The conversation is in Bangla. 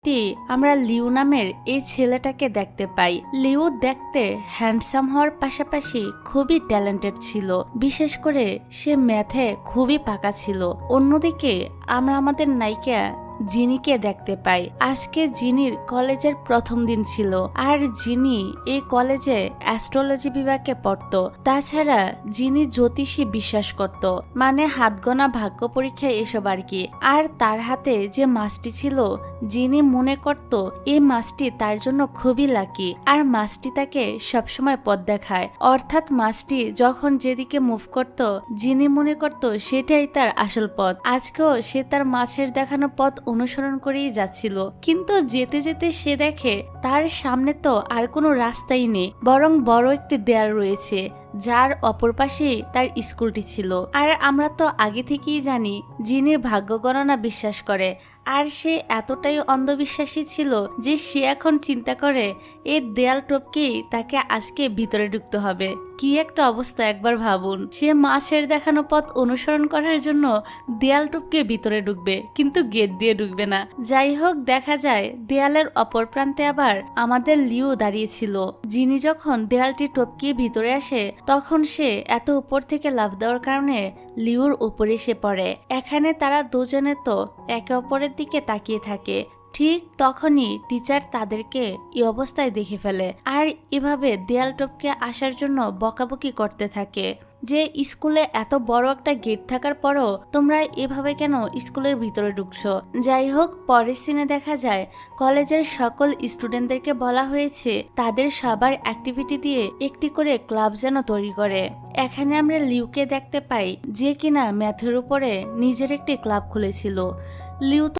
আমরা লিউ নামের এই ছেলেটাকে দেখতে পাই। লিউ দেখতে হ্যান্ডসাম হওয়ার পাশাপাশি খুবই ট্যালেন্টেড ছিল, বিশেষ করে সে ম্যাথে খুবই পাকা ছিল। অন্যদিকে আমরা আমাদের নায়িকা জিনিকে দেখতে পাই। আজকে জিনির কলেজের প্রথম দিন ছিল, আর জিনি এই কলেজে অ্যাস্ট্রোলজি বিভাগে পড়তো। তাছাড়া জিনি জ্যোতিষী বিশ্বাস করত, মানে হাত গোনা ভাগ্য পরীক্ষা এসব আর কি। আর তার হাতে যে মাছটি ছিল, জিনি মনে করত এই মাছটি তার জন্য খুবই লাকি, আর মাছটি তাকে সবসময় পথ দেখায়। অর্থাৎ মাছটি যখন যেদিকে মুভ করত, জিনি মনে করত সেটাই তার আসল পথ। আজকেও সে তার মাছের দেখানো পথ অনুসরণ করেই যাচ্ছিল, কিন্তু যেতে যেতে সে দেখে তার সামনে তো আর কোনো রাস্তাই নেই, বরং বড় একটি দেয়াল রয়েছে, যার অপর পাশেই তার স্কুলটি ছিল। আর আমরা তো আগে থেকেই জানি জিনির ভাগ্য গণনা বিশ্বাস করে, আর সে এতটাই অন্ধবিশ্বাসী ছিল যে সে এখন চিন্তা করে এই দেয়াল টপকেই তাকে আজকে ভিতরে ঢুকতে হবে। কি একটা অবস্থা একবার ভাবুন, সে মাছের দেখানো পথ অনুসরণ করার জন্য দেয়াল টপকে ভিতরে ঢুকবে, কিন্তু গেট দিয়ে ঢুকবে না। যাই হোক, দেখা যায় দেয়ালের অপর প্রান্তে আবার আমাদের লিউ দাঁড়িয়েছিল। যিনি যখন দেয়ালটি টপকিয়ে ভিতরে আসে, তখন সে এত উপর থেকে লাফ দেওয়ার কারণে লিউর উপরে এসে পড়ে। এখানে তারা দুজনে তো একে অপরের দিকে তাকিয়ে থাকে। ঠিক তখনই টিচার তাদেরকে এই অবস্থায় দেখে ফেলে, আর এভাবে দেয়াল টপকে আসার জন্য বকাবকি করতে থাকে যে স্কুলে এত বড় একটা গেট থাকার পরও তোমরা এভাবে কেন স্কুলের ভিতরে ঢুকছো। যাই হোক, পরের সিনে দেখা যায় কলেজের সকল স্টুডেন্টদেরকে বলা হয়েছে তাদের সবার অ্যাক্টিভিটি দিয়ে একটি করে ক্লাব যেন তৈরি করে। এখানে আমরা লিউকে দেখতে পাই, যে কিনা ম্যাথের উপরে নিজের একটি ক্লাব খুলেছিল। লিউ